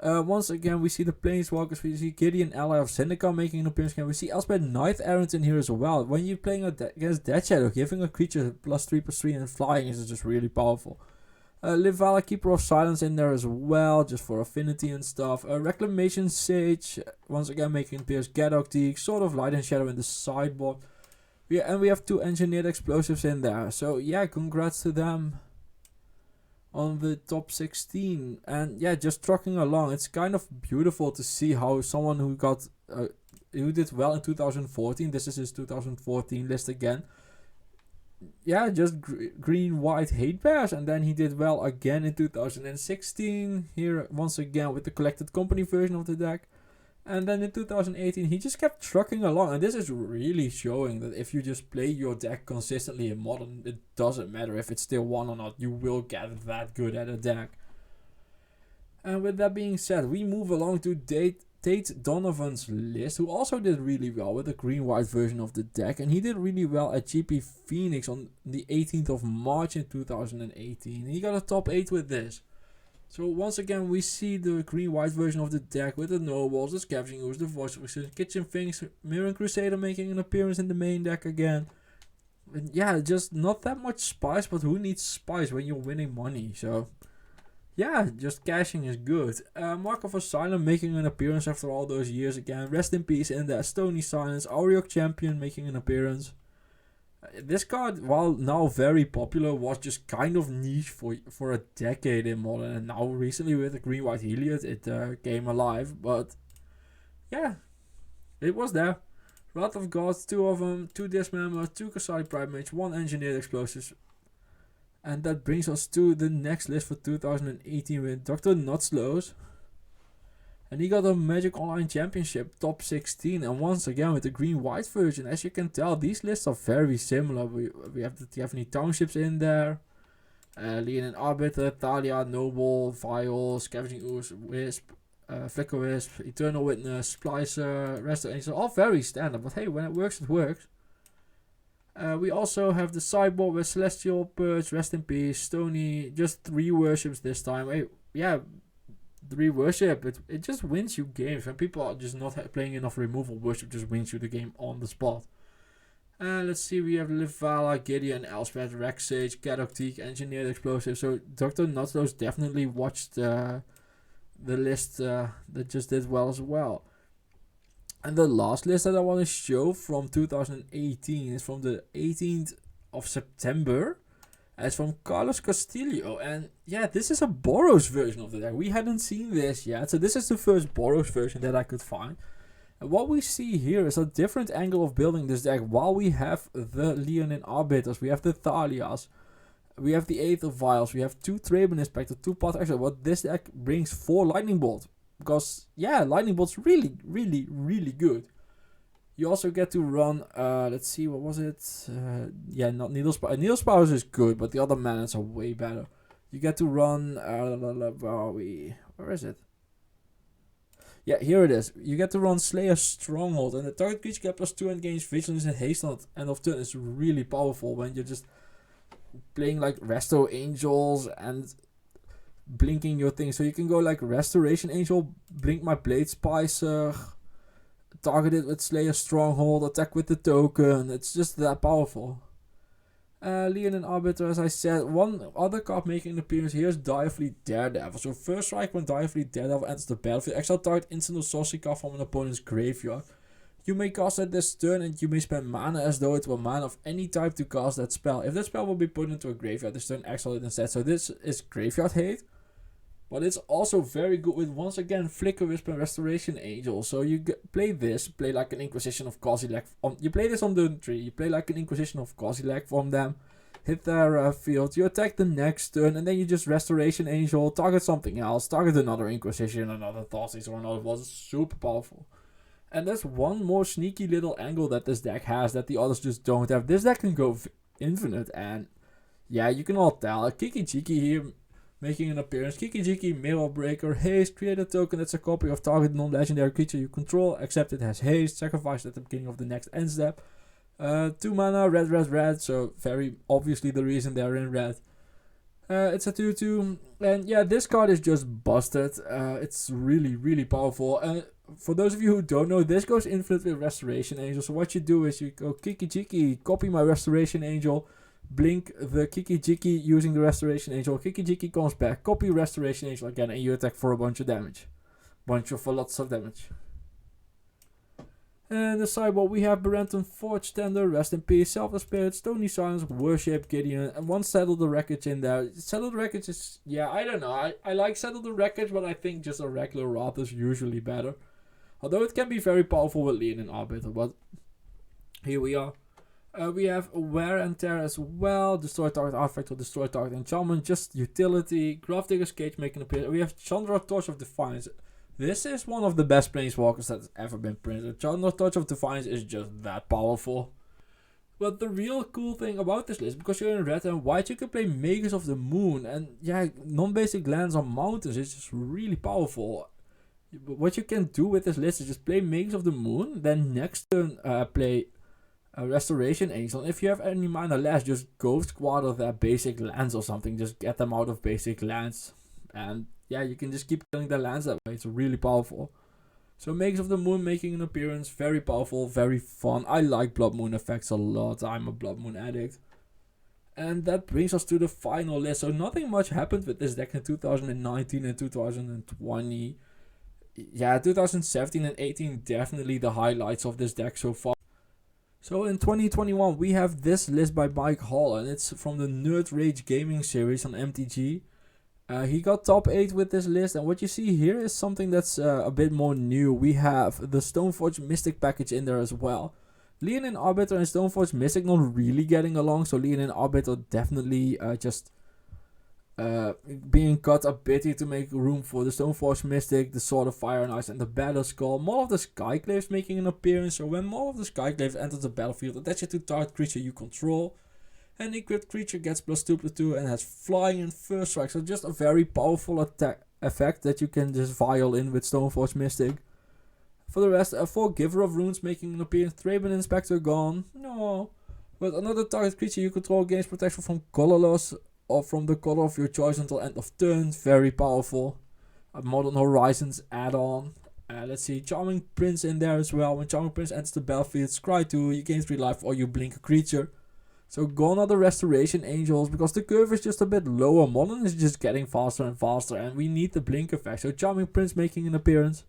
Once again, we see the Planeswalkers. We see Gideon, Ally of Zendikar making an appearance again. We see Elspeth Knight Errant in here as well. When you're playing against Dead Shadow, giving a creature +3/+3 and flying is just really powerful. Livala, Keeper of Silence in there as well, just for affinity and stuff. Reclamation Sage, once again making an appearance. Gadok, Sword of Light and Shadow in the sideboard. Yeah, and we have 2 Engineered Explosives in there. So yeah, congrats to them on the top 16. And yeah, just trucking along. It's kind of beautiful to see how someone who got who did well in 2014, this is his 2014 list again. Yeah, just green white hate bears, and then he did well again in 2016 here once again with the collected company version of the deck. And then in 2018 he just kept trucking along, and this is really showing that if you just play your deck consistently in Modern, it doesn't matter if it's still 1 or not, you will get that good at a deck. And with that being said, we move along to Tate Donovan's list, who also did really well with the green-white version of the deck, and he did really well at GP Phoenix on the 18th of March in 2018. He got a top 8 with this. So once again, we see the green-white version of the deck with the Nobles, the Scavenging Ooze, the Voice of Resistance, Kitchen Finks, Mirror Crusader making an appearance in the main deck again. And yeah, just not that much spice, but who needs spice when you're winning money? So yeah, just cashing is good. Mark of Asylum making an appearance after all those years again. Rest in Peace in there. Stony Silence. Auriok Champion making an appearance. This card, while now very popular, was just kind of niche for a decade in Modern. And now recently with the green-white Heliod, it came alive. But yeah, it was there. Wrath of Gods, 2 of them. 2 Dismember, 2 Kasai Pride Mage, 1 Engineered Explosives. And that brings us to the next list for 2018 with Dr. Nutslows. And he got a Magic Online Championship top 16. And once again with the green-white version. As you can tell, these lists are very similar. We have the Tiffany Townships in there. Leonin Arbiter, Thalia, Noble, Vial, Scavenging Ooze, Wisp, Flicker Wisp, Eternal Witness, Splicer, Resto Angel. All very standard. But hey, when it works, it works. We also have the sideboard with Celestial Purge, Rest in Peace, Stony, just 3 worships this time. Hey, yeah, 3 worship, it just wins you games. When people are just not playing enough removal, worship just wins you the game on the spot. Let's see, we have Livala, Gideon, Elspeth, Rex Sage, Gadok, Engineered Explosive. So Dr. Nutslows definitely watched the list that just did well as well. And the last list that I want to show from 2018 is from the 18th of September. It's from Carlos Castillo. And yeah, this is a Boros version of the deck. We hadn't seen this yet. So this is the first Boros version that I could find. And what we see here is a different angle of building this deck. While we have the Leonin Arbiters, we have the Thalias, we have the Aether Vials, we have 2 Traben Inspector, 2 Path Extra. What this deck brings 4 Lightning Bolt. Because, yeah, Lightning Bolt's really, really, really good. You also get to run, let's see, what was it? Yeah, not Needle Spouse. Needle Spouse is good, but the other Manats are way better. You get to run, where is it? Yeah, here it is. You get to run Slayer Stronghold, and the target creature get +2 and gains Vigilance and Haste on end of turn. Is really powerful when you're just playing like Resto Angels and blinking your thing. So you can go like Restoration Angel, blink my Blade Spicer, target it with Slayer Stronghold, attack with the token. It's just that powerful. Leonin Arbiter, as I said. One other card making an appearance here is Direfleet Daredevil. So first strike when Direfleet Daredevil enters the battlefield, exile target instant or sorcery card from an opponent's graveyard. You may cast it this turn and you may spend mana as though it were mana of any type to cast that spell. If that spell will be put into a graveyard this turn, exile it instead. So this is graveyard hate. But it's also very good with, once again, Flicker Wisp and Restoration Angel. So you play this, play like an Inquisition of Kozilek. You play this on turn 3, you play like an Inquisition of Kozilek from them. Hit their field, you attack the next turn, and then you just Restoration Angel, target something else, target another Inquisition, another Thoughtseizes, or another boss. It's super powerful. And there's one more sneaky little angle that this deck has that the others just don't have. This deck can go infinite, and yeah, you can all tell. Kiki Jiki here making an appearance. Kiki Jiki, Mirror Breaker, Haste, create a token that's a copy of target non-legendary creature you control, except it has Haste, sacrifice at the beginning of the next end step. 2 mana, red, so very obviously the reason they're in red. It's a 2/2, and yeah, this card is just busted. It's really powerful. For those of you who don't know, this goes infinite with Restoration Angel. So what you do is you go Kiki Jiki, copy my Restoration Angel, blink the Kiki Jiki using the Restoration Angel. Kiki Jiki comes back, copy Restoration Angel again, and you attack for a bunch of damage. For lots of damage. And the sideboard we have Berenton Forge Tender, Rest in Peace, Selfless Spirit, Stony Silence, Worship, Gideon, and one Settle the Wreckage in there. Settle the Wreckage is, yeah, I don't know. I like Settle the Wreckage, but I think just a regular Wrath is usually better. Although it can be very powerful with Leonin Arbiter, but here we are. We have Wear and Tear as well, Destroy Target Artifact or Destroy Target Enchantment, just utility, Gravedigger's Cage making appearance. We have Chandra Torch of Defiance. This is one of the best Planeswalkers that's ever been printed. Chandra Torch of Defiance is just that powerful. But the real cool thing about this list, because you're in red and white, you can play Magus of the Moon, and yeah, non-basic lands on mountains is just really powerful. What you can do with this list is just play Magus of the Moon, then next turn play Restoration Angel. And if you have any mana left, just Ghost Squatter their basic lands or something. Just get them out of basic lands. And yeah, you can just keep killing their lands that way. It's really powerful. So Magus of the Moon making an appearance. Very powerful, very fun. I like Blood Moon effects a lot. I'm a Blood Moon addict. And that brings us to the final list. So nothing much happened with this deck in 2019 and 2020. Yeah, 2017 and 18 definitely the highlights of this deck so far. So in 2021 we have this list by Mike Hall, and it's from the Nerd Rage Gaming series on MTG. He got top 8 with this list, and what you see here is something that's a bit more new. We have the Stoneforge Mystic package in there as well. Leonin Arbiter and Stoneforge Mystic not really getting along, so Leonin Arbiter definitely just being cut a bit here to make room for the Stoneforge Mystic, the Sword of Fire and Ice, and the Battle Skull. Maul of the Skyclaves making an appearance. So when Maul of the Skyclaves enters the battlefield, attach it to target creature you control. An equipped creature gets +2/+2 and has flying and first strike. So just a very powerful attack effect that you can just vial in with Stoneforge Mystic. For the rest, 4 Giver of Runes making an appearance. Thraben Inspector gone. No. But another target creature you control gains protection from colorless or from the color of your choice until end of turn. Very powerful. A Modern Horizons add-on. Let's see, Charming Prince in there as well. When Charming Prince enters the battlefield, scry 2, you gain 3 life or you blink a creature. So gone are the Restoration Angels, because the curve is just a bit lower. Modern is just getting faster and faster, and we need the blink effect. So Charming Prince making an appearance.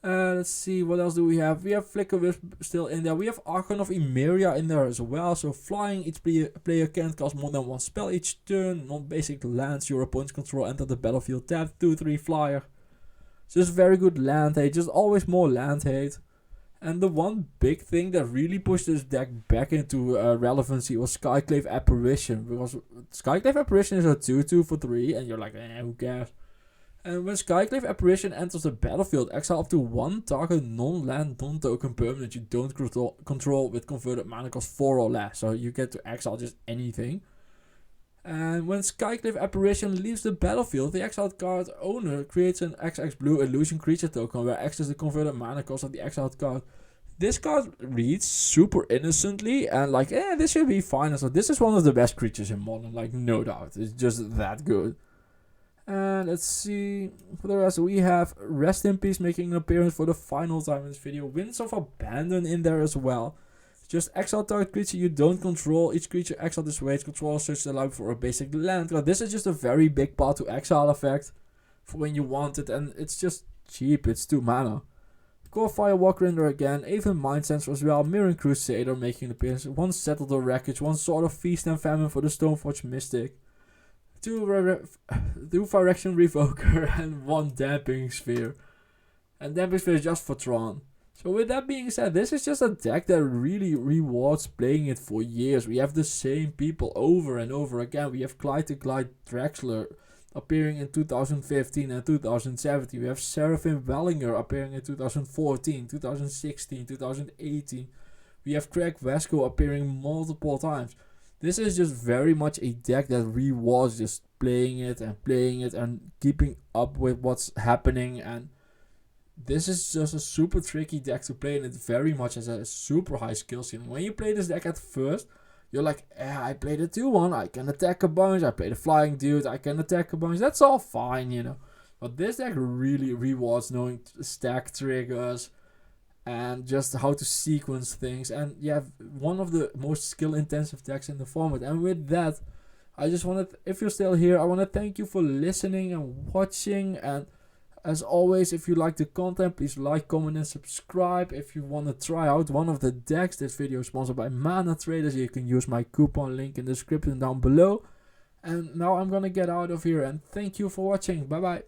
Let's see, what else do we have? We have Flicker Wisp still in there. We have Archon of Emeria in there as well. So flying, each player can't cast more than 1 spell each turn. Non-basic lands your opponent's control enter the battlefield. Tap 2/3 flyer. Just very good land hate. Just always more land hate. And the one big thing that really pushed this deck back into relevancy was Skyclave Apparition. Because Skyclave Apparition is a 2/2 for 3. And you're like, who cares? And when Skyclave Apparition enters the battlefield, exile up to 1 target non-land, non-token permanent you don't control with converted mana cost 4 or less. So you get to exile just anything. And when Skyclave Apparition leaves the battlefield, the exiled card owner creates an XX blue illusion creature token where X is the converted mana cost of the exiled card. This card reads super innocently and like, this should be fine. So this is one of the best creatures in Modern, like no doubt. It's just that good. And let's see, for the rest we have Rest in Peace making an appearance for the final time in this video. Winds of Abandon in there as well. Just exile target creature you don't control. Each creature exile this way. Its controller searches the library for a basic land. Well, this is just a very big path to exile effect for when you want it, and it's just cheap. It's 2 mana. Core Firewalker in there again, even Mind Sensor as well, Mirroring Crusader making an appearance, 1 Settle the Wreckage, 1 Sword of Feast and Famine for the Stoneforge Mystic, 2 Phyrexian Revoker and 1 Damping Sphere. And Damping Sphere is just for Tron. So with that being said, this is just a deck that really rewards playing it for years. We have the same people over and over again. We have Clyde the Glide Drexler appearing in 2015 and 2017. We have Seraphim Wellinger appearing in 2014, 2016, 2018. We have Craig Vesco appearing multiple times. This is just very much a deck that rewards just playing it and keeping up with what's happening. And this is just a super tricky deck to play, and it very much has a super high skill ceiling. When you play this deck at first, you're like, I played a 2-1, I can attack a bunch, I played a flying dude, I can attack a bunch, that's all fine, you know. But this deck really rewards knowing stack triggers and just how to sequence things. And you have one of the most skill intensive decks in the format. And with that, I just wanted, if you're still here, I want to thank you for listening and watching. And as always, if you like the content, please like, comment and subscribe. If you want to try out one of the decks, this video is sponsored by MANATRADERS. You can use my coupon link in the description down below. And now I'm gonna get out of here, and thank you for watching. Bye bye.